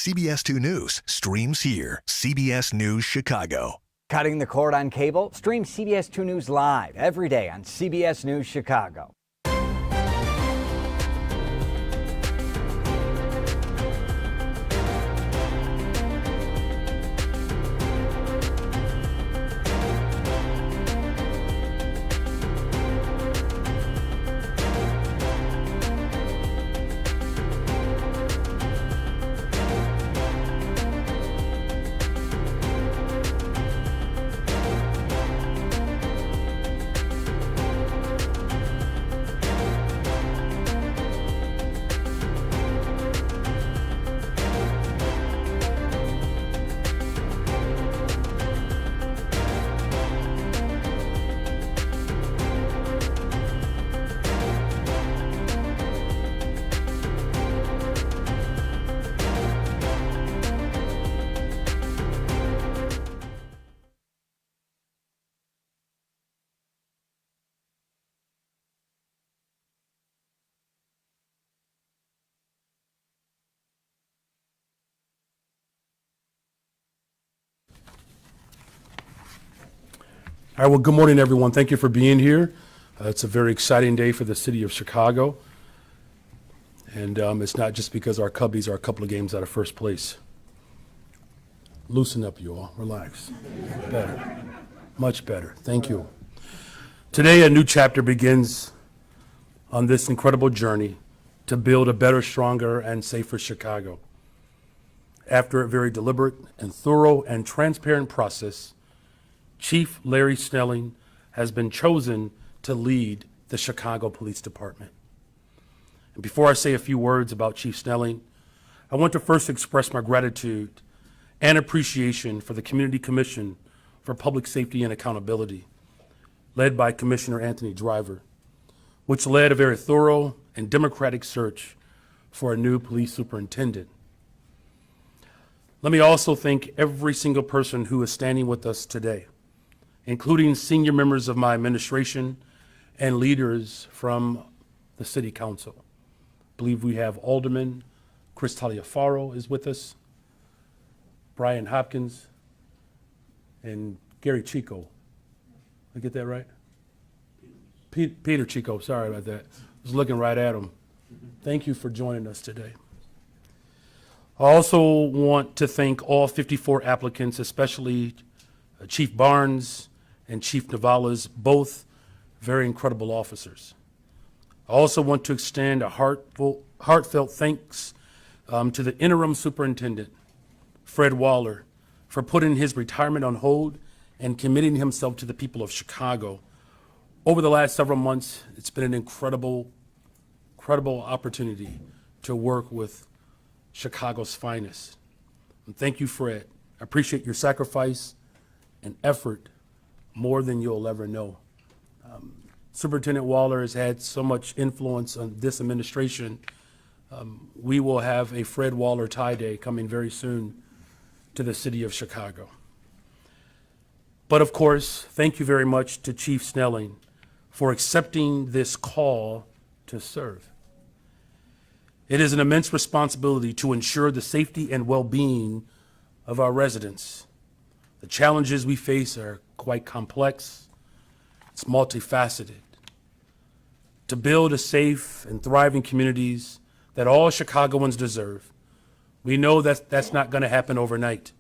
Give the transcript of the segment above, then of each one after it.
CBS 2 News streams here. CBS News Chicago. Cutting the cord on cable? Stream CBS 2 News live every day on CBS News Chicago. All right, well, good morning, everyone. Thank you for being here. It's a very exciting day for the city of Chicago. And it's not just because our Cubbies are a couple of games out of first place. Loosen up, you all. Relax. Better. Much better. Thank you. Today, a new chapter begins on this incredible journey to build a better, stronger, and safer Chicago. After a very deliberate and thorough and transparent process, Chief Larry Snelling has been chosen to lead the Chicago Police Department. And before I say a few words about Chief Snelling, I want to first express my gratitude and appreciation for the Community Commission for Public Safety and Accountability, led by Commissioner Anthony Driver, which led a very thorough and democratic search for a new police superintendent. Let me also thank every single person who is standing with us today, including senior members of my administration and leaders from the City Council. I believe we have Alderman Chris Taliaferro is with us, Brian Hopkins, and Gary Chico. Did I get that right? Peter Chico, sorry about that. I was looking right at him. Thank you for joining us today. I also want to thank all 54 applicants, especially Chief Barnes and Chief Navalas, both very incredible officers. I also want to extend a heartfelt thanks to the interim superintendent, Fred Waller, for putting his retirement on hold and committing himself to the people of Chicago. Over the last several months, it's been an incredible opportunity to work with Chicago's finest. And thank you, Fred. I appreciate your sacrifice and effort more than you'll ever know. Superintendent Waller has had so much influence on this administration. We will have a Fred Waller tie day coming very soon to the city of Chicago. But of course, thank you very much to Chief Snelling for accepting this call to serve. It is an immense responsibility to ensure the safety and well-being of our residents. The challenges we face are quite complex. It's multifaceted. To build a safe and thriving communities that all Chicagoans deserve, we know that that's not going to happen overnight.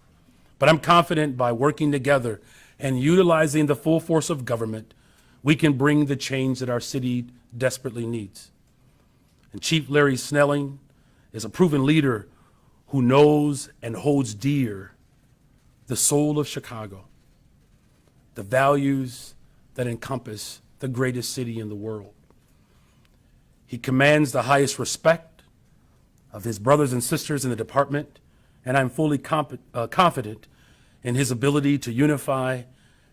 But I'm confident by working together and utilizing the full force of government, we can bring the change that our city desperately needs. And Chief Larry Snelling is a proven leader who knows and holds dear the soul of Chicago, the values that encompass the greatest city in the world. He commands the highest respect of his brothers and sisters in the department, and I'm fully confident in his ability to unify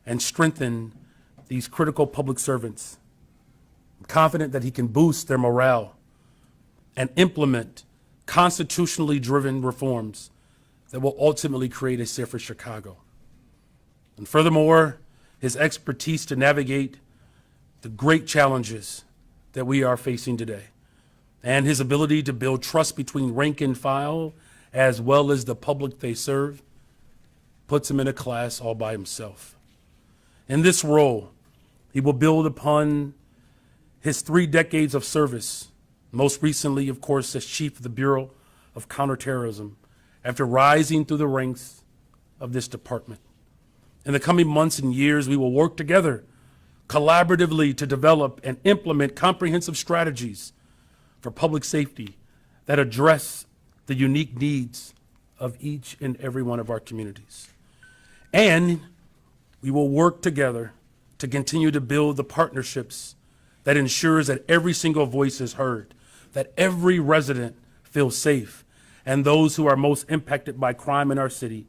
and strengthen these critical public servants. I'm confident that he can boost their morale and implement constitutionally driven reforms that will ultimately create a safer Chicago. And furthermore, his expertise to navigate the great challenges that we are facing today, and his ability to build trust between rank and file as well as the public they serve, puts him in a class all by himself. In this role, he will build upon his 3 decades of service, most recently, of course, as Chief of the Bureau of Counterterrorism, after rising through the ranks of this department. In the coming months and years, we will work together collaboratively to develop and implement comprehensive strategies for public safety that address the unique needs of each and every one of our communities. And we will work together to continue to build the partnerships that ensures that every single voice is heard, that every resident feels safe, and those who are most impacted by crime in our city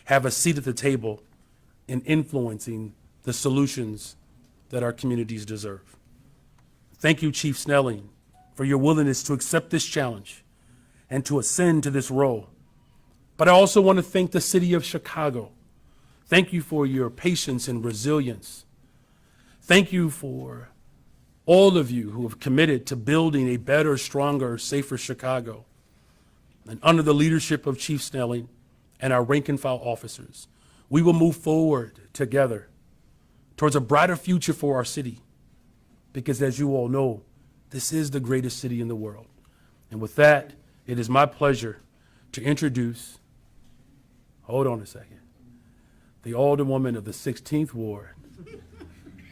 have a seat at the table in influencing the solutions that our communities deserve. Thank you, Chief Snelling, for your willingness to accept this challenge and to ascend to this role. But I also want to thank the city of Chicago. Thank you for your patience and resilience. Thank you for all of you who have committed to building a better, stronger, safer Chicago. And under the leadership of Chief Snelling and our rank and file officers, we will move forward together towards a brighter future for our city. Because as you all know, this is the greatest city in the world. And with that, it is my pleasure to introduce, hold on a second, the Alderwoman of the 16th Ward,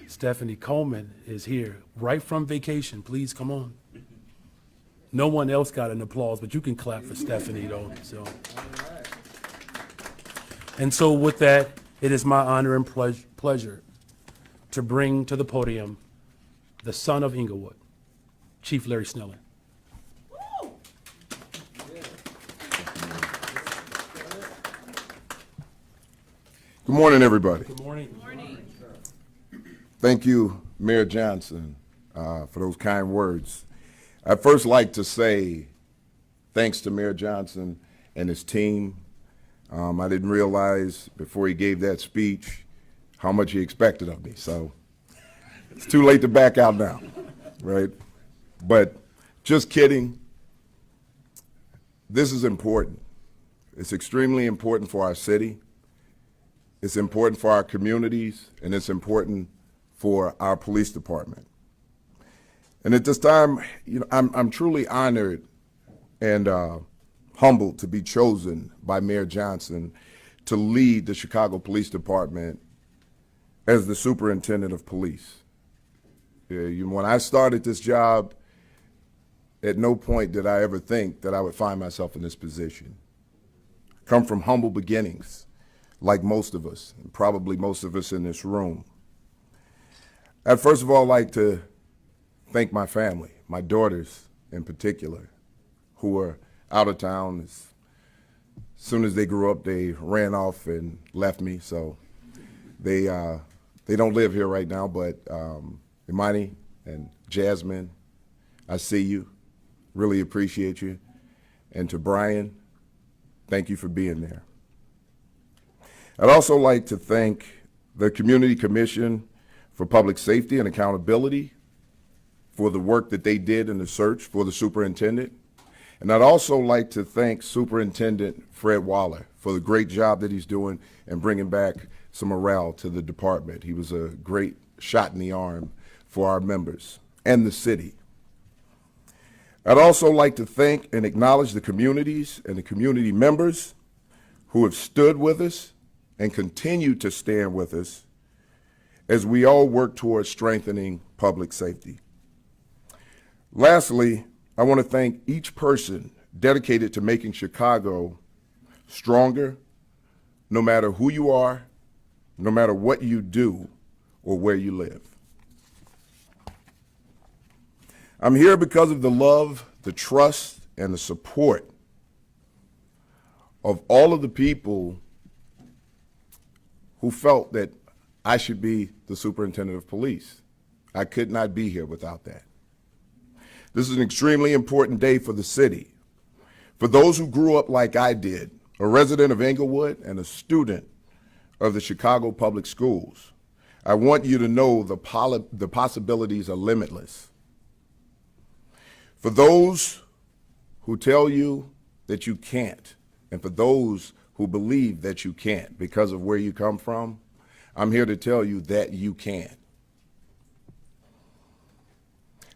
Stephanie Coleman, is here right from vacation. Please come on. No one else got an applause, but you can clap for Stephanie though. And so with that, it is my honor and pleasure to bring to the podium the son of Inglewood, Chief Larry Snelling. Good morning, everybody. Good morning. Good morning. Thank you, Mayor Johnson, for those kind words. I'd first like to say thanks to Mayor Johnson and his team. I didn't realize before he gave that speech how much he expected of me, so it's too late to back out now, right? But just kidding. This is important. It's extremely important for our city. It's important for our communities, and it's important for our police department. And at this time, you know, I'm truly honored and humbled to be chosen by Mayor Johnson to lead the Chicago Police Department as the superintendent of police. When I started this job, at no point did I ever think that I would find myself in this position. I come from humble beginnings, like most of us, and probably most of us in this room. I'd first of all like to thank my family, my daughters in particular, who were out of town. As soon as they grew up, they ran off and left me, so they don't live here right now, but Imani and Jasmine, I see you, really appreciate you. And to Brian, thank you for being there. I'd also like to thank the Community Commission for Public Safety and Accountability for the work that they did in the search for the superintendent. And I'd also like to thank Superintendent Fred Waller for the great job that he's doing and bringing back some morale to the department. He was a great shot in the arm for our members and the city. I'd also like to thank and acknowledge the communities and the community members who have stood with us and continue to stand with us as we all work towards strengthening public safety. Lastly, I want to thank each person dedicated to making Chicago stronger, no matter who you are, no matter what you do or where you live. I'm here because of the love, the trust, and the support of all of the people who felt that I should be the superintendent of police. I could not be here without that. This is an extremely important day for the city. For those who grew up like I did, a resident of Inglewood and a student of the Chicago Public Schools, I want you to know the possibilities are limitless. For those who tell you that you can't, And for those who believe that you can't because of where you come from, I'm here to tell you that you can.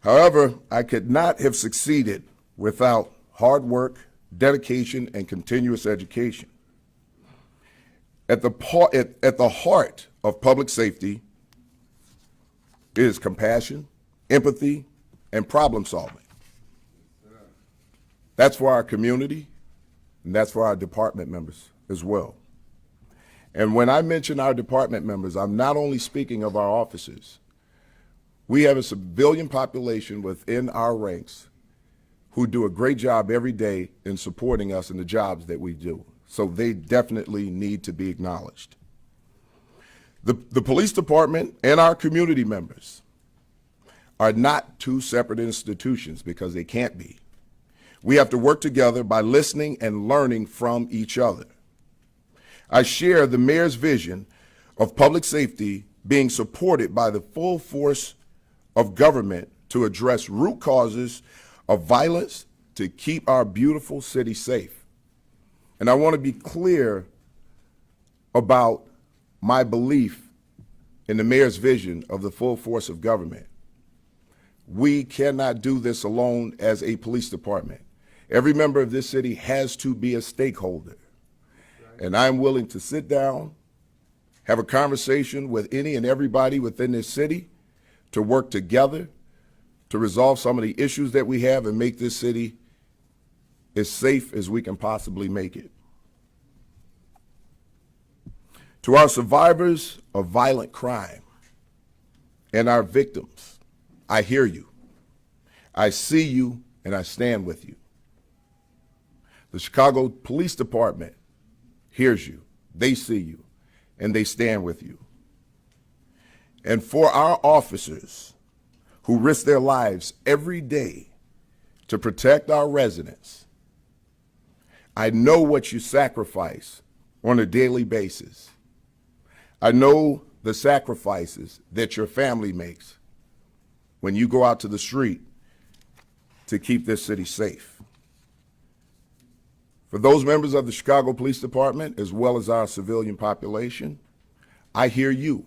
However, I could not have succeeded without hard work, dedication, and continuous education. At the heart of public safety is compassion, empathy, and problem solving. That's for our community, and that's for our department members as well. And when I mention our department members, I'm not only speaking of our officers. We have a civilian population within our ranks who do a great job every day in supporting us in the jobs that we do. So they definitely need to be acknowledged. The police department and our community members are not two separate institutions because they can't be. We have to work together by listening and learning from each other. I share the mayor's vision of public safety being supported by the full force of government to address root causes of violence to keep our beautiful city safe. And I want to be clear about my belief in the mayor's vision of the full force of government. We cannot do this alone as a police department. Every member of this city has to be a stakeholder. And I'm willing to sit down, have a conversation with any and everybody within this city to work together to resolve some of the issues that we have and make this city as safe as we can possibly make it. To our survivors of violent crime and our victims, I hear you, I see you, and I stand with you. The Chicago Police Department hears you, they see you, and they stand with you. And for our officers who risk their lives every day to protect our residents, I know what you sacrifice on a daily basis. I know the sacrifices that your family makes when you go out to the street to keep this city safe. For those members of the Chicago Police Department, as well as our civilian population, I hear you,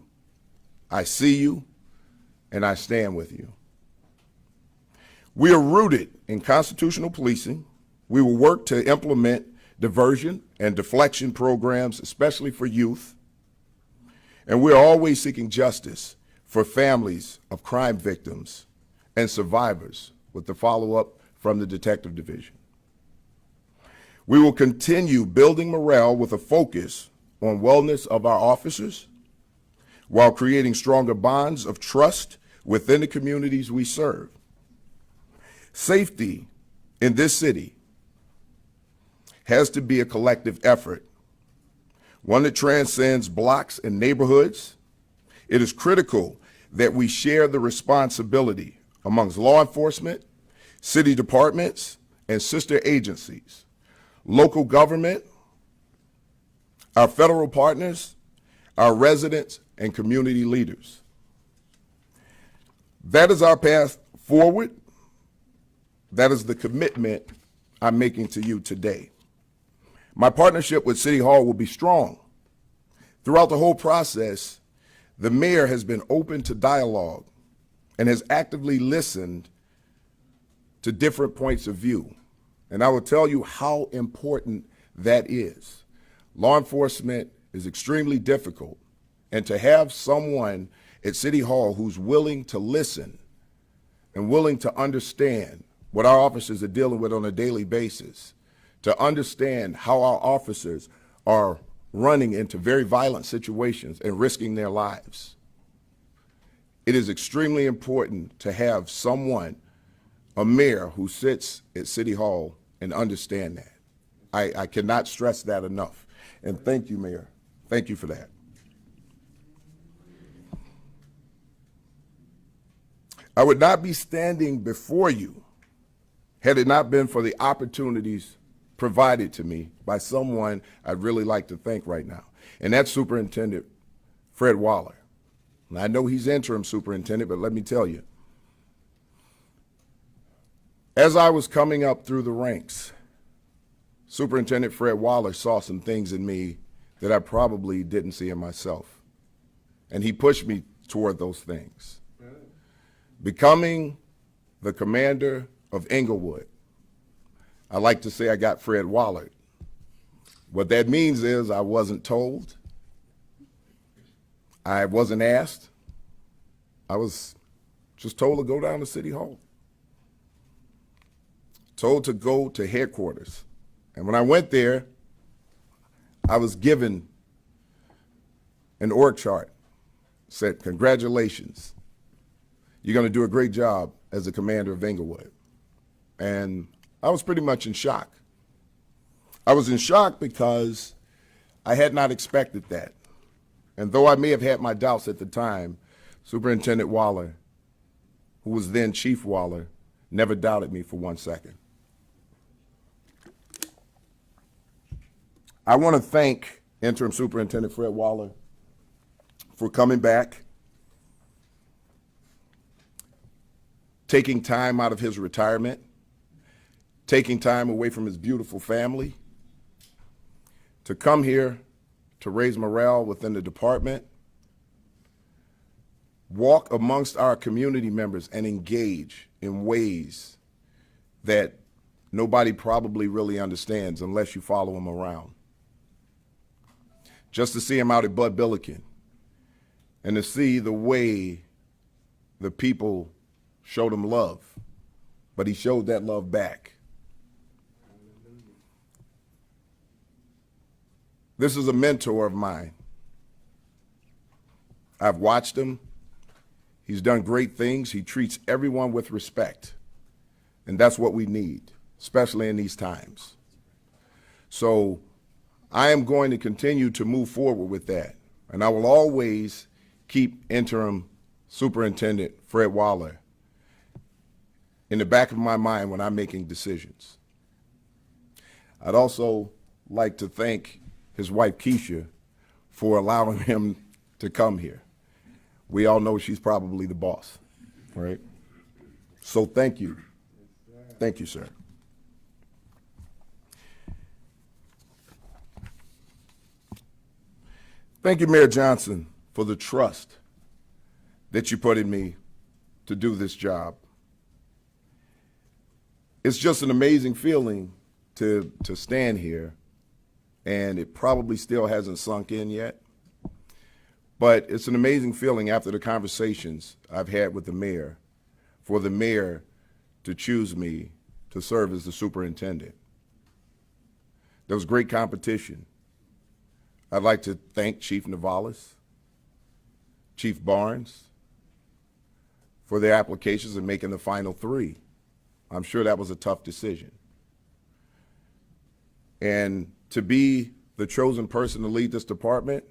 I see you, and I stand with you. We are rooted in constitutional policing. We will work to implement diversion and deflection programs, especially for youth. And we're always seeking justice for families of crime victims and survivors with the follow-up from the Detective Division. We will continue building morale with a focus on wellness of our officers while creating stronger bonds of trust within the communities we serve. Safety in this city has to be a collective effort, one that transcends blocks and neighborhoods. It is critical that we share the responsibility amongst law enforcement, city departments, and sister agencies, local government, our federal partners, our residents, and community leaders. That is our path forward. That is the commitment I'm making to you today. My partnership with City Hall will be strong. Throughout the whole process, the mayor has been open to dialogue and has actively listened to different points of view. And I will tell you how important that is. Law enforcement is extremely difficult, and to have someone at City Hall who's willing to listen and willing to understand what our officers are dealing with on a daily basis, to understand how our officers are running into very violent situations and risking their lives. It is extremely important to have someone, a mayor, who sits at City Hall and understand that. I cannot stress that enough. And thank you, Mayor. Thank you for that. I would not be standing before you had it not been for the opportunities provided to me by someone I'd really like to thank right now, and that's Superintendent Fred Waller. And I know he's interim superintendent, but let me tell you, as I was coming up through the ranks, Superintendent Fred Waller saw some things in me that I probably didn't see in myself. And he pushed me toward those things. Becoming the commander of Inglewood, I like to say I got Fred Waller. What that means is I wasn't told, I wasn't asked, I was just told to go down to City Hall. Told to go to headquarters. And when I went there, I was given an org chart. Said, congratulations, you're going to do a great job as the commander of Inglewood. And I was pretty much in shock. I was in shock because I had not expected that. And though I may have had my doubts at the time, Superintendent Waller, who was then Chief Waller, never doubted me for 1 second. I want to thank Interim Superintendent Fred Waller for coming back, taking time out of his retirement, taking time away from his beautiful family to come here to raise morale within the department, walk amongst our community members and engage in ways that nobody probably really understands unless you follow him around. Just to see him out at Bud Billiken and to see the way the people showed him love, but he showed that love back. This is a mentor of mine. I've watched him. He's done great things. He treats everyone with respect. And that's what we need, especially in these times. So I am going to continue to move forward with that. And I will always keep Interim Superintendent Fred Waller in the back of my mind when I'm making decisions. I'd also like to thank his wife, Keisha, for allowing him to come here. We all know she's probably the boss, right? So thank you. Thank you, sir. Thank you, Mayor Johnson, for the trust that you put in me to do this job. It's just an amazing feeling to stand here, and it probably still hasn't sunk in yet. But it's an amazing feeling after the conversations I've had with the mayor, for the mayor to choose me to serve as the superintendent. There was great competition. I'd like to thank Chief Navalis, Chief Barnes, for their applications and making the final three. I'm sure that was a tough decision. And to be the chosen person to lead this department,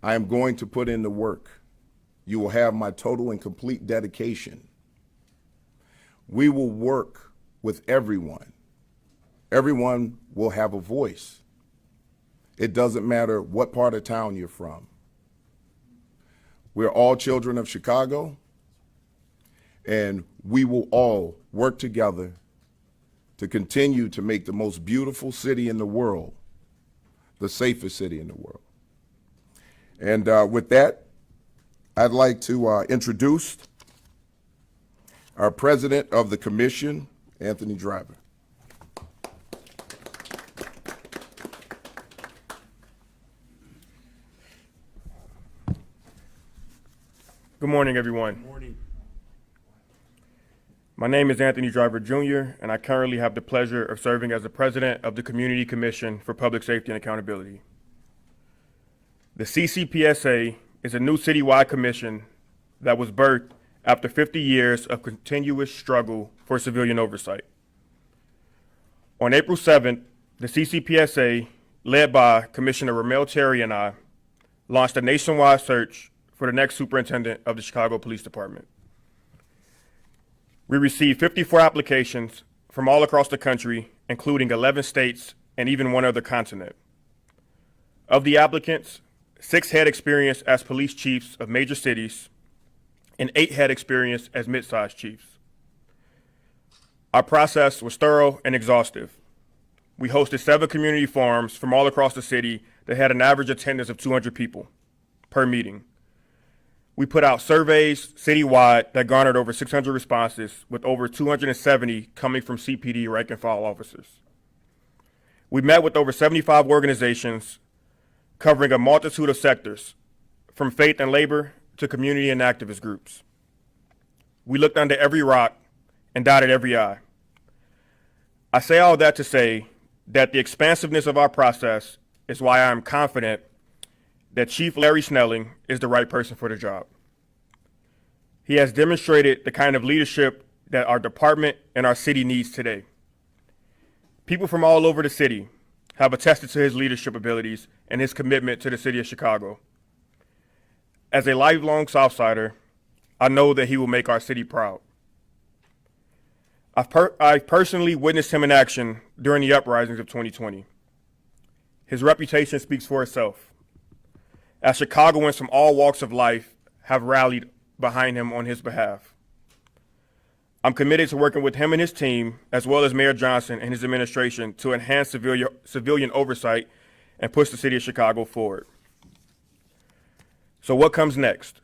I am going to put in the work. You will have my total and complete dedication. We will work with everyone. Everyone will have a voice. It doesn't matter what part of town you're from. We're all children of Chicago, and we will all work together to continue to make the most beautiful city in the world the safest city in the world. And with that, I'd like to introduce our president of the commission, Anthony Driver. Good morning, everyone. Good morning. My name is Anthony Driver Jr., and I currently have the pleasure of serving as the president of the Community Commission for Public Safety and Accountability. The CCPSA is a new citywide commission that was birthed after 50 years of continuous struggle for civilian oversight. On April 7th, the CCPSA, led by Commissioner Ramel Terry and I, launched a nationwide search for the next superintendent of the Chicago Police Department. We received 54 applications from all across the country, including 11 states and even one other continent. Of the applicants, 6 had experience as police chiefs of major cities, and 8 had experience as mid-sized chiefs. Our process was thorough and exhaustive. we hosted 7 community forums from all across the city that had an average attendance of 200 people per meeting. We put out surveys citywide that garnered over 600 responses, with over 270 coming from CPD rank and file officers. We met with over 75 organizations covering a multitude of sectors, from faith and labor to community and activist groups. We looked under every rock and dotted every I. I say all that to say that the expansiveness of our process is why I am confident that Chief Larry Snelling is the right person for the job. He has demonstrated the kind of leadership that our department and our city needs today. People from all over the city have attested to his leadership abilities and his commitment to the city of Chicago. As a lifelong Southsider, I know that he will make our city proud. I've personally witnessed him in action during the uprisings of 2020. His reputation speaks for itself, as Chicagoans from all walks of life have rallied behind him on his behalf. I'm committed to working with him and his team, as well as Mayor Johnson and his administration, to enhance civilian oversight and push the city of Chicago forward. So what comes next?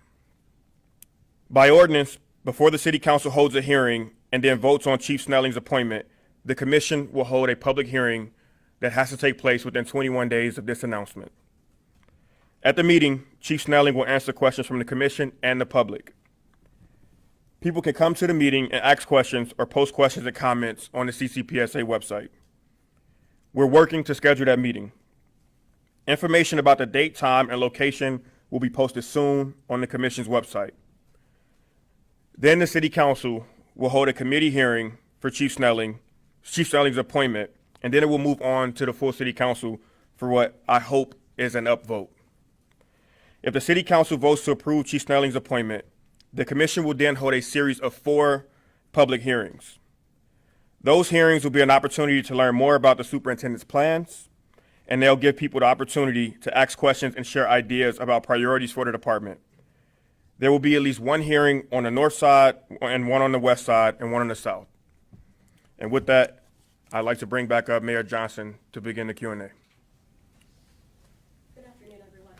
By ordinance, before the City Council holds a hearing and then votes on Chief Snelling's appointment, the Commission will hold a public hearing that has to take place within 21 days of this announcement. At the meeting, Chief Snelling will answer questions from the Commission and the public. People can come to the meeting and ask questions or post questions and comments on the CCPSA website. We're working to schedule that meeting. Information about the date, time, and location will be posted soon on the Commission's website. Then the City Council will hold a committee hearing for Chief Snelling's appointment, and then it will move on to the full City Council for what I hope is an upvote. If the City Council votes to approve Chief Snelling's appointment, the Commission will then hold a series of 4 public hearings. Those hearings will be an opportunity to learn more about the superintendent's plans, and they'll give people the opportunity to ask questions and share ideas about priorities for the department. There will be at least 1 hearing on the north side and 1 on the west side and 1 on the south. And with that, I'd like to bring back up Mayor Johnson to begin the Q&A. Good afternoon, everyone.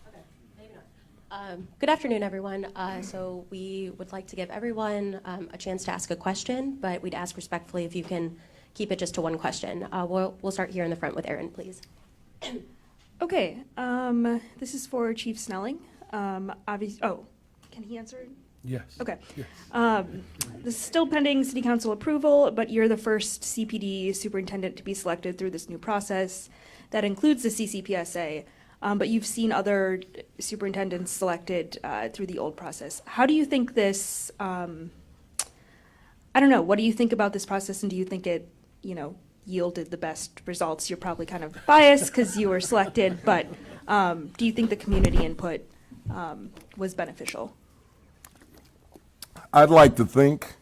Okay, maybe not. Good afternoon, everyone. So we would like to give everyone a chance to ask a question, but we'd ask respectfully if you can keep it just to 1 question. We'll start here in the front with Erin, please. Okay, this is for Chief Snelling. Can he answer? Yes. Okay. Yes. This is still pending City Council approval, but you're the first CPD superintendent to be selected through this new process that includes the CCPSA, but you've seen other superintendents selected through the old process. How do you think this, what do you think about this process, and do you think it, yielded the best results? You're probably kind of biased because you were selected, but do you think the community input was beneficial? I'd like to think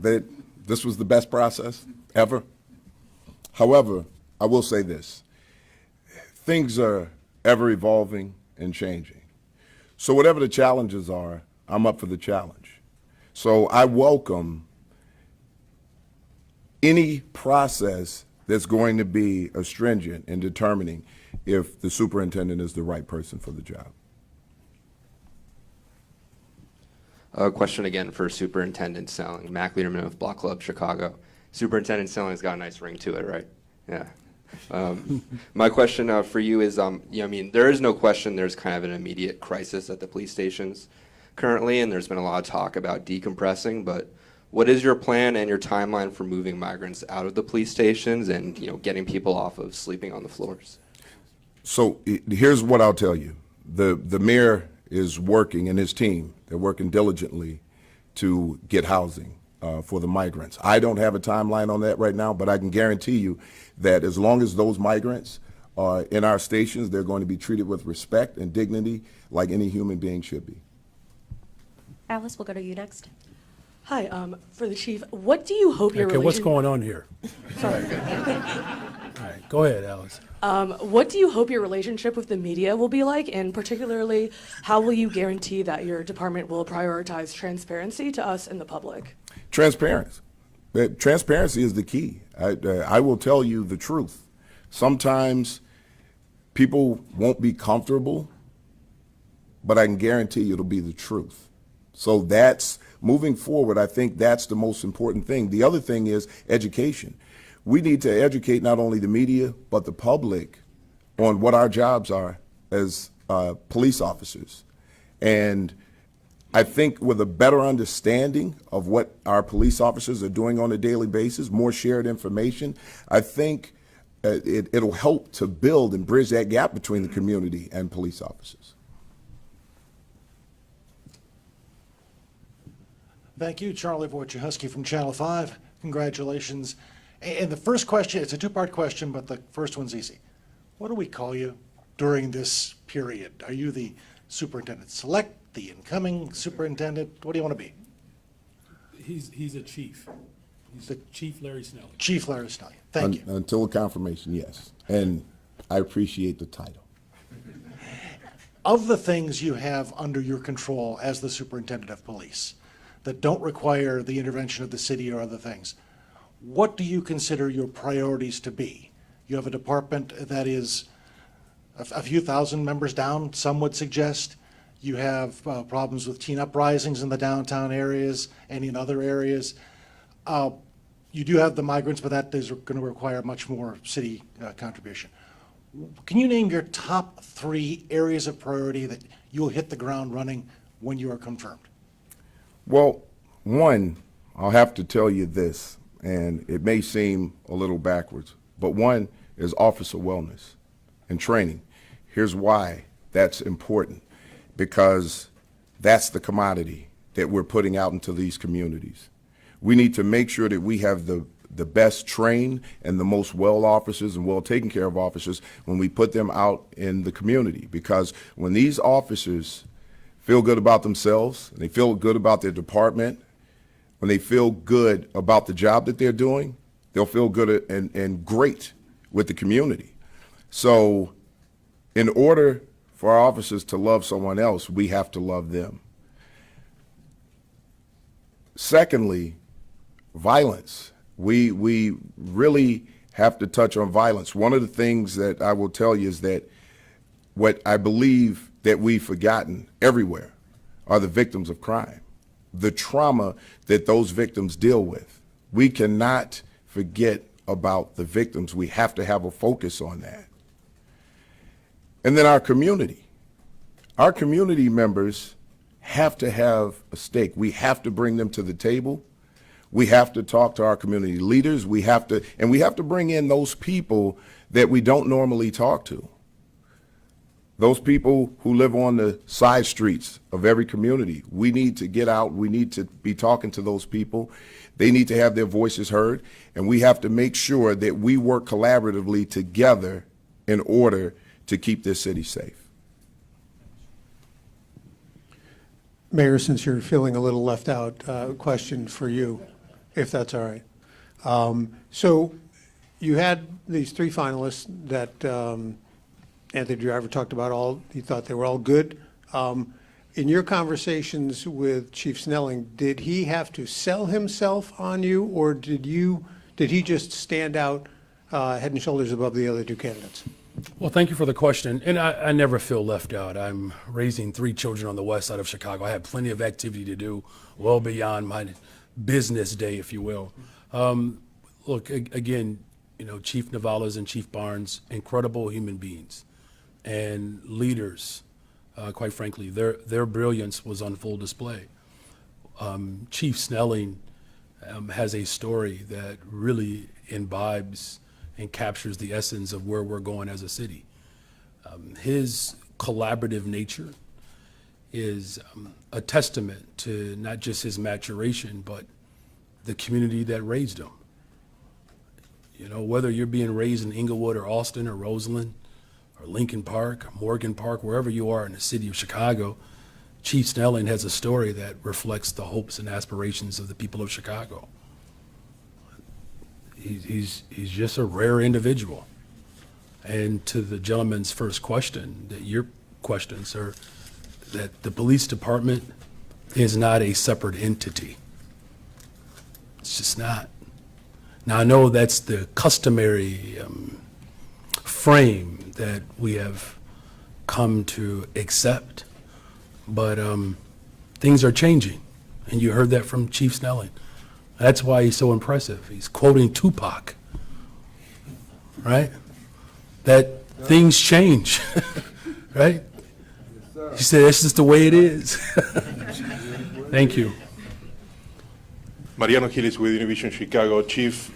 that this was the best process ever. However, I will say this. Things are ever evolving and changing. So whatever the challenges are, I'm up for the challenge. So I welcome any process that's going to be astringent in determining if the superintendent is the right person for the job. A question again for Superintendent Snelling, Mac Leaderman with Block Club Chicago. Superintendent Snelling's got a nice ring to it, right? Yeah. My question for you is, there is no question there's kind of an immediate crisis at the police stations currently, and there's been a lot of talk about decompressing, but what is your plan and your timeline for moving migrants out of the police stations and getting people off of sleeping on the floors? So here's what I'll tell you. The mayor is working, and his team, they're working diligently to get housing for the migrants. I don't have a timeline on that right now, but I can guarantee you that as long as those migrants are in our stations, they're going to be treated with respect and dignity like any human being should be. Alice, we'll go to you next. Hi, for the chief, what do you hope your Okay, what's going on here? Sorry. All right, go ahead, Alice. What do you hope your relationship with the media will be like, and particularly, how will you guarantee that your department will prioritize transparency to us and the public? Transparency. Transparency is the key. I will tell you the truth. Sometimes people won't be comfortable, but I can guarantee you it'll be the truth. So that's, moving forward, I think that's the most important thing. The other thing is education. We need to educate not only the media, but the public on what our jobs are as police officers. And I think with a better understanding of what our police officers are doing on a daily basis, more shared information, I think it'll help to build and bridge that gap between the community and police officers. Thank you, Charlie Wojciechowski from Channel 5. Congratulations. And the first question, it's a two-part question, but the first one's easy. What do we call you during this period? Are you the superintendent-select, the incoming superintendent? What do you want to be? He's a chief. He's the Chief Larry Snelling. Chief Larry Snelling. Thank you. Until confirmation, yes. And I appreciate the title. Of the things you have under your control as the superintendent of police that don't require the intervention of the city or other things, what do you consider your priorities to be? You have a department that is a few thousand members down, some would suggest. You have problems with teen uprisings in the downtown areas and in other areas. You do have the migrants, but that is going to require much more city contribution. Can you name your top 3 areas of priority that you'll hit the ground running when you are confirmed? Well, one, I'll have to tell you this, and it may seem a little backwards, but one is officer wellness and training. Here's why that's important. Because that's the commodity that we're putting out into these communities. We need to make sure that we have the best trained and the most well officers and well taken care of officers when we put them out in the community. Because when these officers feel good about themselves, and they feel good about their department, when they feel good about the job that they're doing, they'll feel good and great with the community. So in order for our officers to love someone else, we have to love them. Secondly, violence. We really have to touch on violence. One of the things that I will tell you is that what I believe that we've forgotten everywhere are the victims of crime, the trauma that those victims deal with. We cannot forget about the victims. We have to have a focus on that. And then our community members have to have a stake. We have to bring them to the table. We have to talk to our community leaders. We have to bring in those people that we don't normally talk to. Those people who live on the side streets of every community. We need to get out. We need to be talking to those people. They need to have their voices heard. And we have to make sure that we work collaboratively together in order to keep this city safe. Mayor, since you're feeling a little left out, question for you, if that's all right. So you had these 3 finalists that Anthony Driver talked about. He thought they were all good. In your conversations with Chief Snelling, did he have to sell himself on you, or did he just stand out head and shoulders above the other 2 candidates? Well, thank you for the question. And I never feel left out. I'm raising 3 children on the west side of Chicago. I have plenty of activity to do well beyond my business day, if you will. Look, again, Chief Navalas and Chief Barnes, incredible human beings and leaders. Quite frankly, their brilliance was on full display. Chief Snelling has a story that really imbibes and captures the essence of where we're going as a city. His collaborative nature is a testament to not just his maturation, but the community that raised him. Whether you're being raised in Inglewood or Austin or Roseland or Lincoln Park, or Morgan Park, wherever you are in the city of Chicago, Chief Snelling has a story that reflects the hopes and aspirations of the people of Chicago. He's just a rare individual. And to the gentleman's first question, your question, sir, that the police department is not a separate entity. It's just not. Now, I know that's the customary frame that we have come to accept, but things are changing, and you heard that from Chief Snelling. That's why he's so impressive. He's quoting Tupac, right? That things change, right? He said, that's just the way it is. Thank you. Mariano Gillis with Univision Chicago. Chief,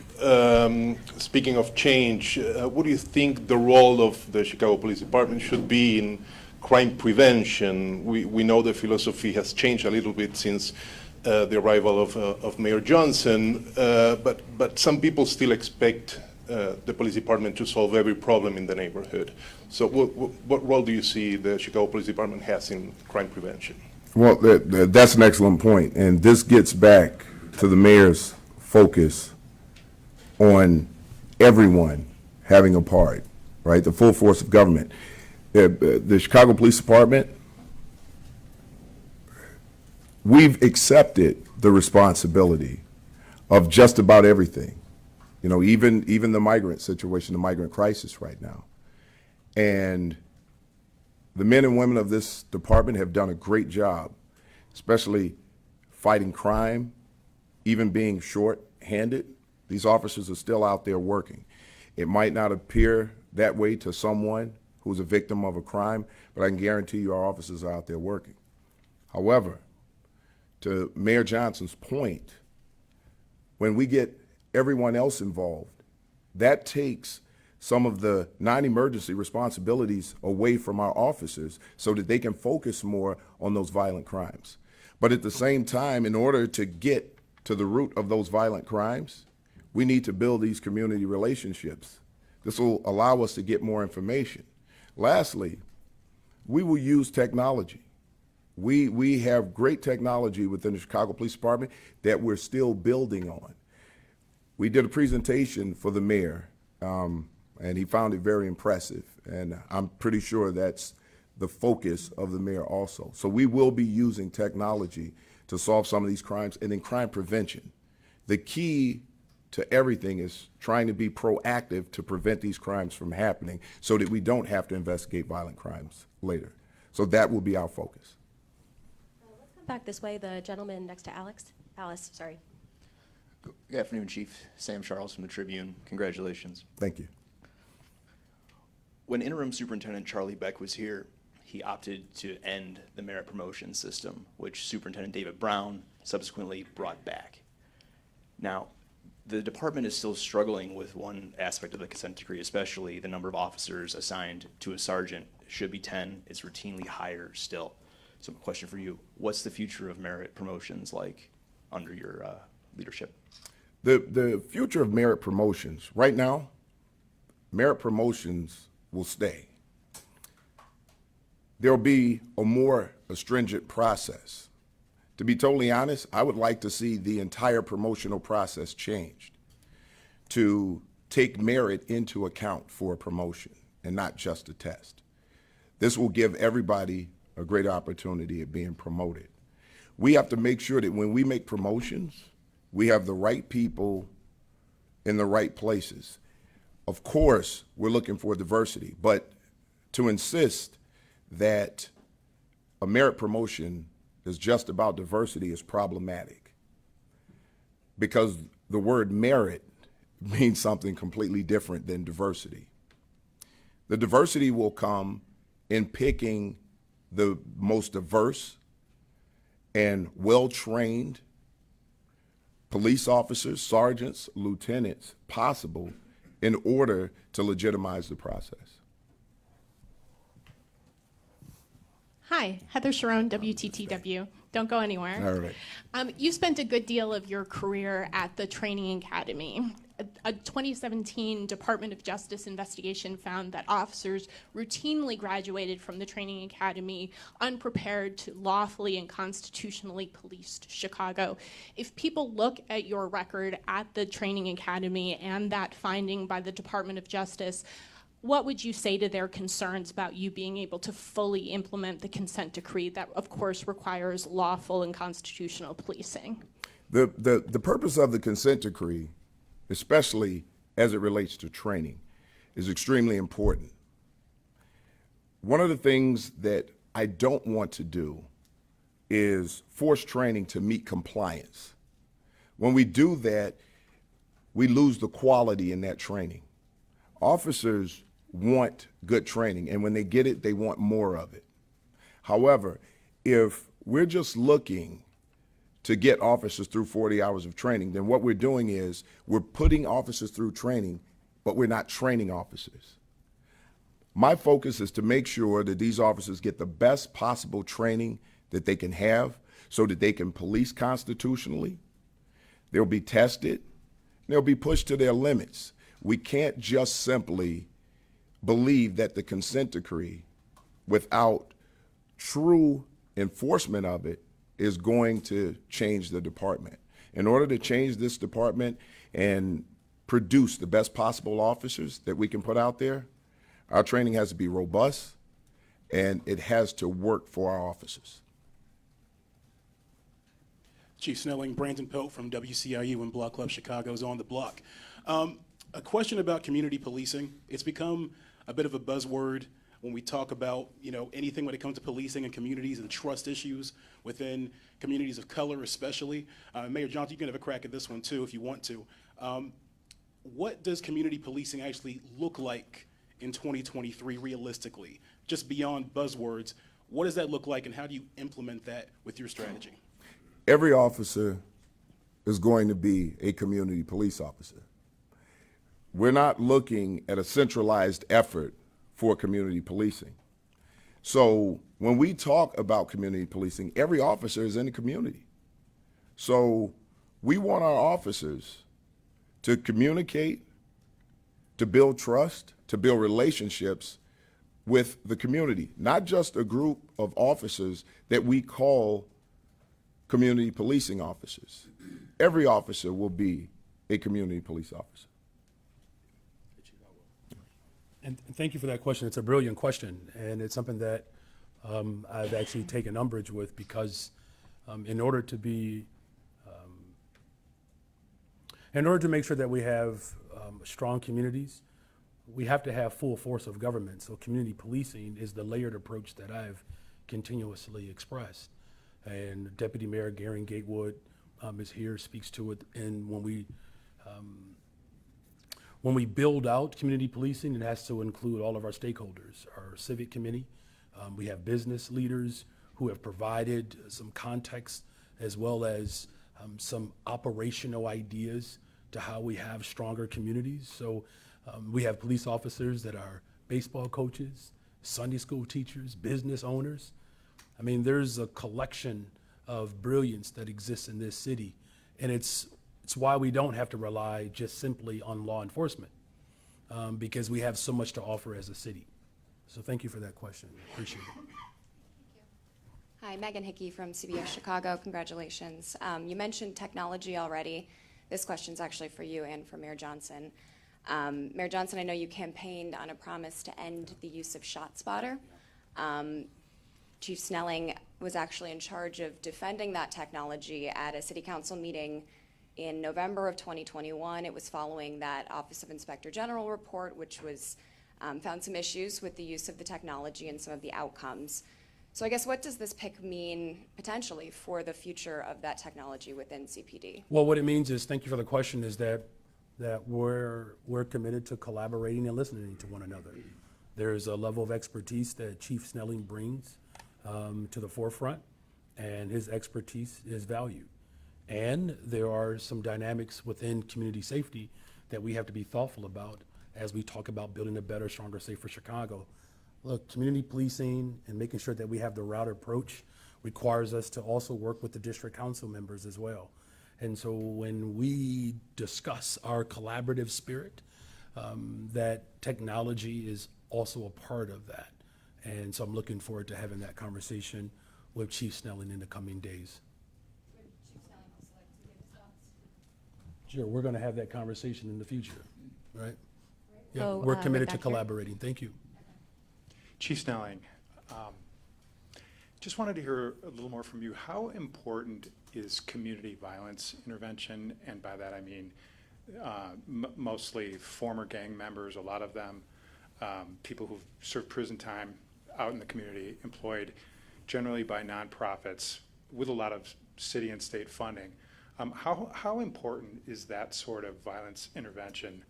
speaking of change, what do you think the role of the Chicago Police Department should be in crime prevention? We know the philosophy has changed a little bit since the arrival of Mayor Johnson, but some people still expect the police department to solve every problem in the neighborhood. So what role do you see the Chicago Police Department has in crime prevention? Well, that's an excellent point, and this gets back to the mayor's focus on everyone having a part, right? The full force of government. The Chicago Police Department, we've accepted the responsibility of just about everything. You know, even the migrant situation, the migrant crisis right now. And the men and women of this department have done a great job, especially fighting crime, even being short-handed. These officers are still out there working. It might not appear that way to someone who's a victim of a crime, but I can guarantee you our officers are out there working. However, to Mayor Johnson's point, when we get everyone else involved, that takes some of the non-emergency responsibilities away from our officers so that they can focus more on those violent crimes. But at the same time, in order to get to the root of those violent crimes, we need to build these community relationships. This will allow us to get more information. Lastly, we will use technology. We have great technology within the Chicago Police Department that we're still building on. We did a presentation for the mayor, and he found it very impressive, and I'm pretty sure that's the focus of the mayor also. So we will be using technology to solve some of these crimes, and in crime prevention. The key to everything is trying to be proactive to prevent these crimes from happening so that we don't have to investigate violent crimes later. So that will be our focus. Let's come back this way. The gentleman next to Alice, sorry. Good afternoon, Chief. Sam Charles from the Tribune. Congratulations. Thank you. When interim superintendent Charlie Beck was here, he opted to end the merit promotion system, which Superintendent David Brown subsequently brought back. Now, the department is still struggling with one aspect of the consent decree, especially the number of officers assigned to a sergeant should be 10. It's routinely higher still. So my question for you, what's the future of merit promotions like under your leadership? The future of merit promotions, right now, merit promotions will stay. There'll be a more stringent process. To be totally honest, I would like to see the entire promotional process changed to take merit into account for a promotion and not just a test. This will give everybody a great opportunity at being promoted. We have to make sure that when we make promotions, we have the right people in the right places. Of course, we're looking for diversity, but to insist that a merit promotion is just about diversity is problematic, because the word merit means something completely different than diversity. The diversity will come in picking the most diverse and well-trained police officers, sergeants, lieutenants possible in order to legitimize the process. Hi, Heather Sharon, WTTW. Don't go anywhere. All right. You spent a good deal of your career at the Training Academy. A 2017 Department of Justice investigation found that officers routinely graduated from the Training Academy unprepared to lawfully and constitutionally police Chicago. If people look at your record at the Training Academy and that finding by the Department of Justice, what would you say to their concerns about you being able to fully implement the consent decree that, of course, requires lawful and constitutional policing? The purpose of the consent decree especially as it relates to training, is extremely important. One of the things that I don't want to do is force training to meet compliance. When we do that, we lose the quality in that training. Officers want good training, and when they get it, they want more of it. However, if we're just looking to get officers through 40 hours of training, then what we're doing is we're putting officers through training, but we're not training officers. My focus is to make sure that these officers get the best possible training that they can have so that they can police constitutionally. They'll be tested, and they'll be pushed to their limits. We can't just simply believe that the consent decree, without true enforcement of it, is going to change the department. In order to change this department and produce the best possible officers that we can put out there, our training has to be robust, and it has to work for our officers. Chief Snelling, Brandon Pope from WCIU and Block Club Chicago is on the block. A question about community policing. It's become a bit of a buzzword when we talk about, anything when it comes to policing and communities and trust issues within communities of color especially. Mayor Johnson, you can have a crack at this one too if you want to. What does community policing actually look like in 2023 realistically? Just beyond buzzwords, what does that look like and how do you implement that with your strategy? Every officer is going to be a community police officer. We're not looking at a centralized effort for community policing. So when we talk about community policing, every officer is in the community. So we want our officers to communicate, to build trust, to build relationships with the community, not just a group of officers that we call community policing officers. Every officer will be a community police officer. And thank you for that question. It's a brilliant question, and it's something that I've actually taken umbrage with because in order to make sure that we have strong communities, we have to have full force of government. So community policing is the layered approach that I've continuously expressed. And Deputy Mayor Garen Gatewood is here, speaks to it. And when we build out community policing, it has to include all of our stakeholders, our civic committee. We have business leaders who have provided some context as well as some operational ideas to how we have stronger communities. So we have police officers that are baseball coaches, Sunday school teachers, business owners. I mean, there's a collection of brilliance that exists in this city, and it's why we don't have to rely just simply on law enforcement, because we have so much to offer as a city. So thank you for that question. Appreciate it. Hi, Megan Hickey from CBS Chicago. Congratulations. You mentioned technology already. This question's actually for you and for Mayor Johnson. Mayor Johnson, I know you campaigned on a promise to end the use of ShotSpotter. Chief Snelling was actually in charge of defending that technology at a city council meeting in November of 2021. It was following that Office of Inspector General report, which was found some issues with the use of the technology and some of the outcomes. So I guess what does this pick mean potentially for the future of that technology within CPD? Well, what it means is, thank you for the question, is that we're committed to collaborating and listening to one another. There's a level of expertise that Chief Snelling brings to the forefront, and his expertise is valued. And there are some dynamics within community safety that we have to be thoughtful about as we talk about building a better, stronger, safer Chicago. Look, community policing and making sure that we have the route approach requires us to also work with the district council members as well. And so when we discuss our collaborative spirit, that technology is also a part of that. And so I'm looking forward to having that conversation with Chief Snelling in the coming days. Sure, we're going to have that conversation in the future, right? Yeah, So, we're committed back to here. collaborating. Thank you. Chief Snelling, just wanted to hear a little more from you. How important is community violence intervention? And by that I mean mostly former gang members, a lot of them people who've served prison time out in the community, employed generally by nonprofits with a lot of city and state funding. How important is that sort of violence intervention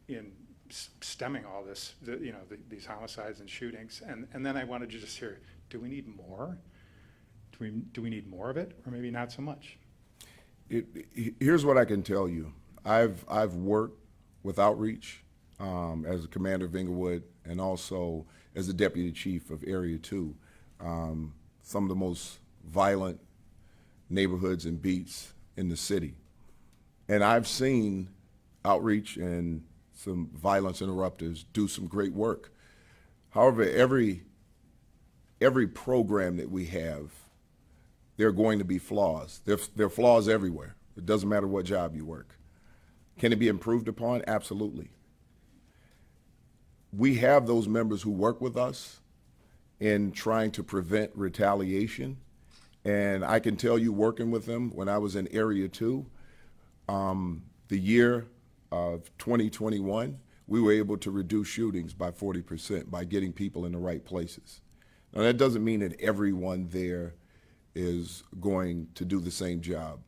in stemming all this, these homicides and shootings? And then I wanted to just hear, do we need more? Do we need more of it, or maybe not so much? Here's what I can tell you. I've worked with outreach as a commander of Inglewood and also as the deputy chief of Area 2. Some of the most violent neighborhoods and beats in the city. And I've seen outreach and some violence interrupters do some great work. However, every program that we have, there are going to be flaws. There are flaws everywhere. It doesn't matter what job you work. Can it be improved upon? Absolutely. We have those members who work with us in trying to prevent retaliation. And I can tell you, working with them when I was in Area 2, the year of 2021, we were able to reduce shootings by 40% by getting people in the right places. Now, that doesn't mean that everyone there is going to do the same job.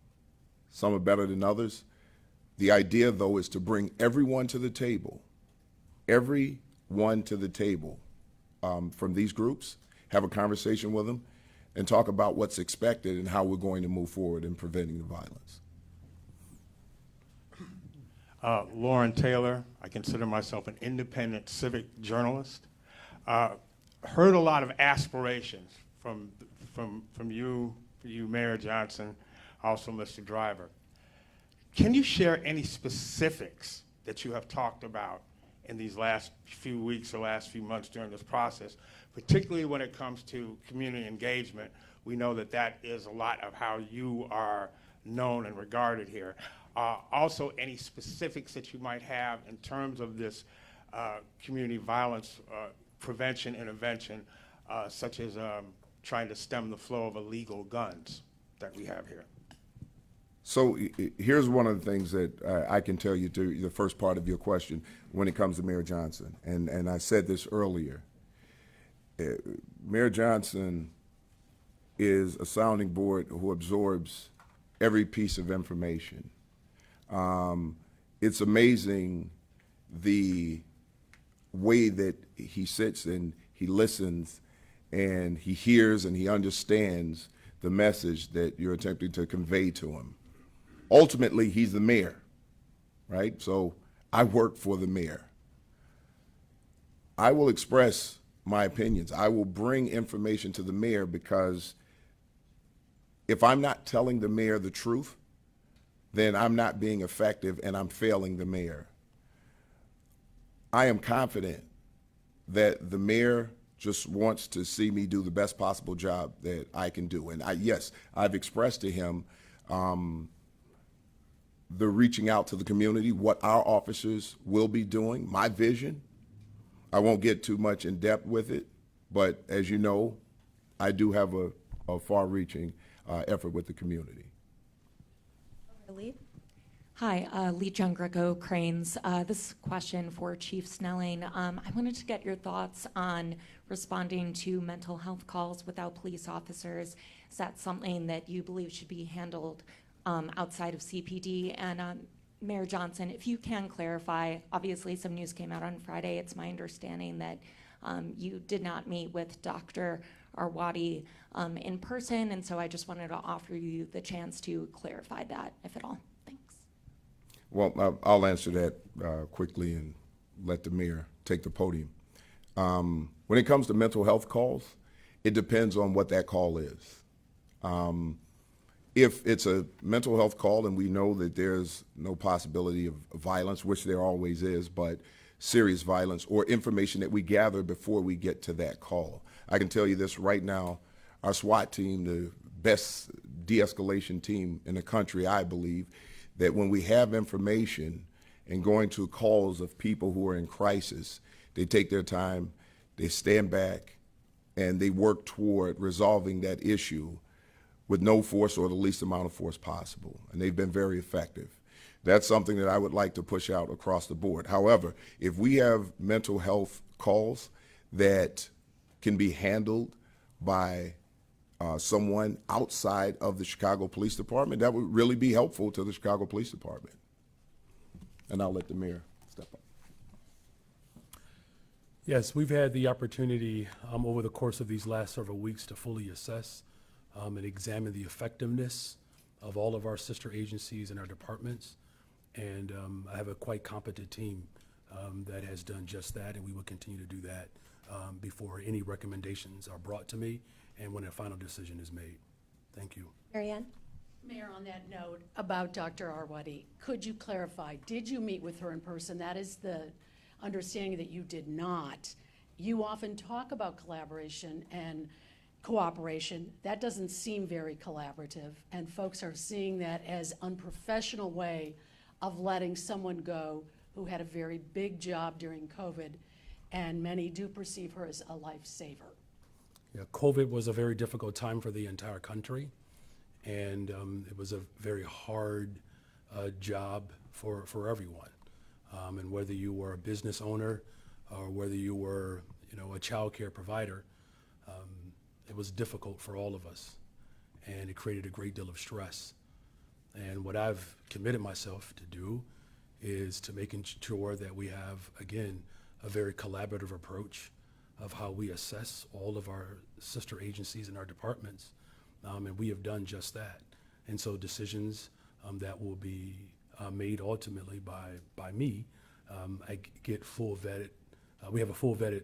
Some are better than others. The idea, though, is to bring everyone to the table, from these groups, have a conversation with them, and talk about what's expected and how we're going to move forward in preventing the violence. Lauren Taylor, I consider myself an independent civic journalist. Heard a lot of aspirations from you, Mayor Johnson, also Mr. Driver. Can you share any specifics that you have talked about in these last few weeks or last few months during this process, particularly when it comes to community engagement? We know that that is a lot of how you are known and regarded here. Also, any specifics that you might have in terms of this community violence prevention intervention, such as trying to stem the flow of illegal guns that we have here? So here's one of the things that I can tell you to the first part of your question when it comes to Mayor Johnson. And I said this earlier. Mayor Johnson is a sounding board who absorbs every piece of information. It's amazing the way that he sits and he listens and he hears and he understands the message that you're attempting to convey to him. Ultimately, he's the mayor, right? So I work for the mayor. I will express my opinions. I will bring information to the mayor because if I'm not telling the mayor the truth, then I'm not being effective and I'm failing the mayor. I am confident that the mayor just wants to see me do the best possible job that I can do. And yes, I've expressed to him the reaching out to the community, what our officers will be doing, my vision. I won't get too much in depth with it, but as you know, I do have a far-reaching effort with the community. Lee. Hi, Lee John Greco, Cranes. This question for Chief Snelling. I wanted to get your thoughts on responding to mental health calls without police officers. Is that something that you believe should be handled outside of CPD? And Mayor Johnson, if you can clarify, obviously some news came out on Friday. It's my understanding that you did not meet with Dr. Arwady in person, and so I just wanted to offer you the chance to clarify that, if at all. Thanks. Well, I'll answer that quickly and let the mayor take the podium. When it comes to mental health calls, it depends on what that call is. If it's a mental health call and we know that there's no possibility of violence, which there always is, but serious violence or information that we gather before we get to that call. I can tell you this right now, our SWAT team, the best de-escalation team in the country, I believe, that when we have information and going to calls of people who are in crisis, they take their time, they stand back, and they work toward resolving that issue with no force or the least amount of force possible. And they've been very effective. That's something that I would like to push out across the board. However, if we have mental health calls that can be handled by someone outside of the Chicago Police Department, that would really be helpful to the Chicago Police Department. And I'll let the mayor step up. Yes, we've had the opportunity over the course of these last several weeks to fully assess and examine the effectiveness of all of our sister agencies and our departments. And I have a quite competent team that has done just that, and we will continue to do that before any recommendations are brought to me and when a final decision is made. Thank you. Marianne? Mayor, on that note about Dr. Arwady, could you clarify, did you meet with her in person? That is the understanding that you did not. You often talk about collaboration and cooperation. That doesn't seem very collaborative, and folks are seeing that as unprofessional way of letting someone go who had a very big job during COVID, and many do perceive her as a lifesaver. Yeah, COVID was a very difficult time for the entire country, and it was a very hard job for everyone. And whether you were a business owner or whether you were, a child care provider, it was difficult for all of us, and it created a great deal of stress. And what I've committed myself to do is to making sure that we have, again, a very collaborative approach of how we assess all of our sister agencies and our departments, and we have done just that. And so decisions that will be made ultimately by me, I get full vetted. We have a full vetted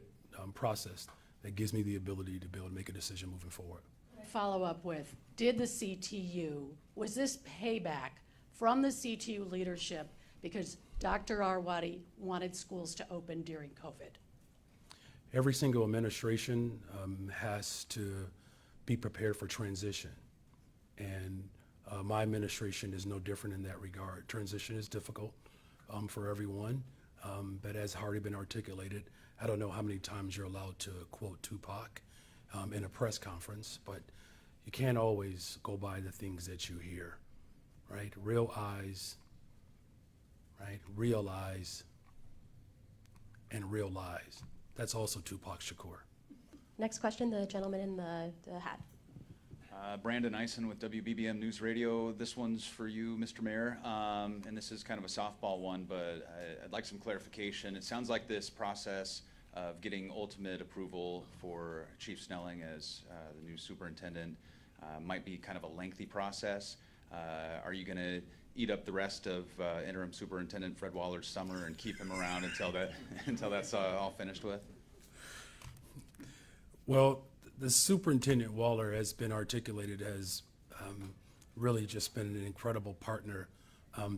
process that gives me the ability to be able to make a decision moving forward. Follow up with, did the CTU, was this payback from the CTU leadership because Dr. Arwady wanted schools to open during COVID? Every single administration has to be prepared for transition. And my administration is no different in that regard. Transition is difficult for everyone, but as already been articulated, I don't know how many times you're allowed to quote Tupac in a press conference, but you can't always go by the things that you hear, right? Real eyes, right? Realize and real lies. That's also Tupac Shakur. Next question, the gentleman in the hat. Brandon Eisen with WBBM News Radio. This one's for you, Mr. Mayor, and this is kind of a softball one, but I'd like some clarification. It sounds like this process of getting ultimate approval for Chief Snelling as the new superintendent might be kind of a lengthy process. Are you going to eat up the rest of interim superintendent Fred Waller's summer and keep him around until that's all finished with? Well, the Superintendent Waller has been articulated as really just been an incredible partner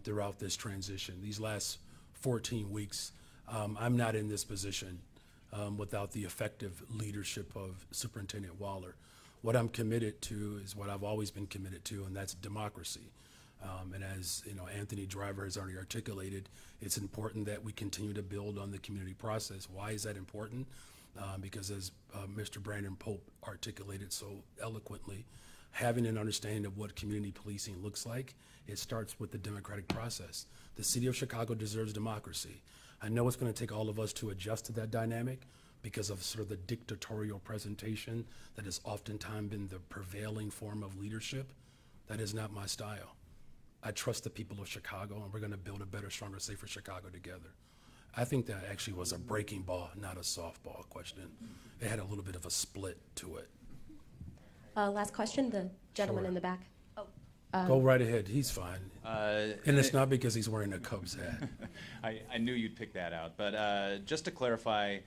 throughout this transition. These last 14 weeks, I'm not in this position without the effective leadership of Superintendent Waller. What I'm committed to is what I've always been committed to, and that's democracy. And as Anthony Driver has already articulated, it's important that we continue to build on the community process. Why is that important? Because as Mr. Brandon Pope articulated so eloquently, having an understanding of what community policing looks like, it starts with the democratic process. The city of Chicago deserves democracy. I know it's going to take all of us to adjust to that dynamic because of sort of the dictatorial presentation that has oftentimes been the prevailing form of leadership. That is not my style. I trust the people of Chicago, and we're going to build a better, stronger, safer Chicago together. I think that actually was a breaking ball, not a softball question. It had a little bit of a split to it. Last question, the gentleman in the back. Go right ahead, he's fine. And it's not because he's wearing a Cubs hat. I knew you'd pick that out, but just to clarify,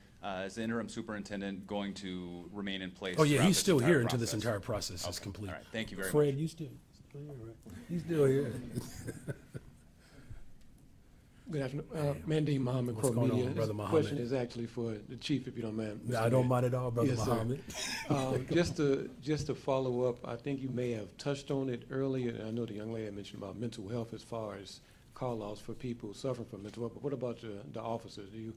is the interim superintendent going to remain in place? Oh yeah, he's this still entire here until process? this entire process is complete. All right, thank you very much. Fred, you still here, right? He's still here. Good afternoon. Mandy Muhammad, What's Pro going Media. on, Brother This Muhammad? question is actually for the chief, if you don't mind. I don't mind at all, Brother Yes, sir. Muhammad. Just to follow up, I think you may have touched on it earlier. I know the young lady mentioned about mental health as far as call-outs for people suffering from mental health. But what about the officers? Do you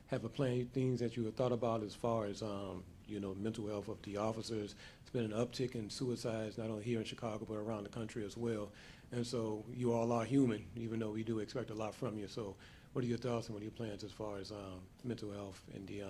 have a plan, things that you have thought about as far as mental health of the officers. It's been an uptick in suicides, not only here in Chicago, but around the country as well. And so you all are human, even though we do expect a lot from you. So what are your thoughts and what are your plans as far as mental health and the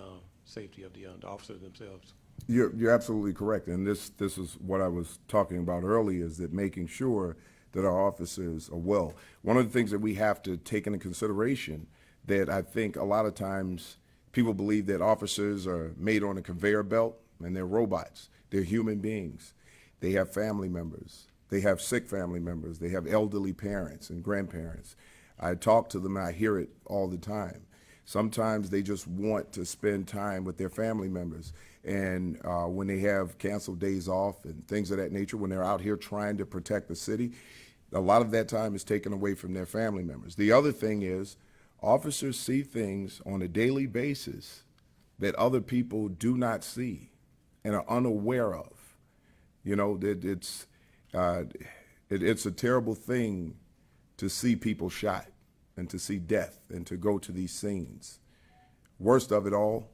safety of the officers themselves? You're absolutely correct, and this is what I was talking about earlier, is that making sure that our officers are well. One of the things that we have to take into consideration, that I think a lot of times people believe that officers are made on a conveyor belt and they're robots. They're human beings. They have family members. They have sick family members. They have elderly parents and grandparents. I talk to them and I hear it all the time. Sometimes they just want to spend time with their family members. And when they have canceled days off and things of that nature, when they're out here trying to protect the city, a lot of that time is taken away from their family members. The other thing is, officers see things on a daily basis that other people do not see and are unaware of. That it's a terrible thing to see people shot and to see death and to go to these scenes. Worst of it all,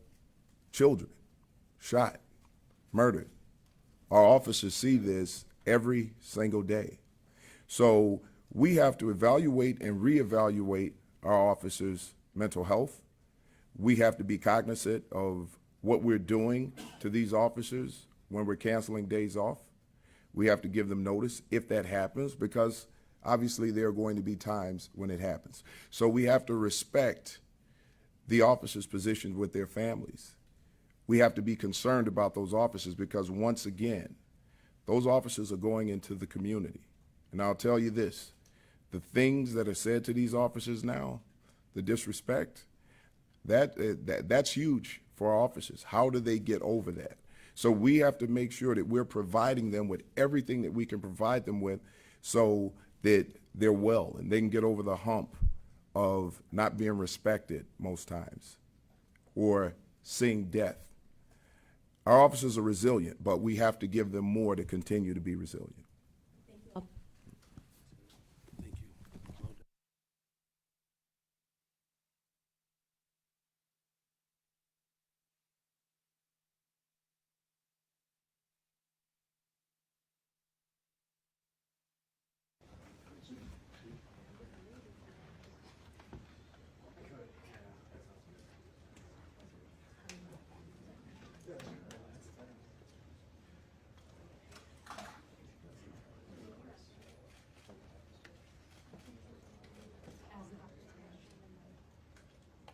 children shot, murdered. Our officers see this every single day. So we have to evaluate and reevaluate our officers' mental health. We have to be cognizant of what we're doing to these officers when we're canceling days off. We have to give them notice if that happens, because obviously there are going to be times when it happens. So we have to respect the officers' positions with their families. We have to be concerned about those officers, because once again, those officers are going into the community. And I'll tell you this, the things that are said to these officers now, the disrespect, that's huge for our officers. How do they get over that? So we have to make sure that we're providing them with everything that we can provide them with, so that they're well and they can get over the hump of not being respected most times or seeing death. Our officers are resilient, but we have to give them more to continue to be resilient.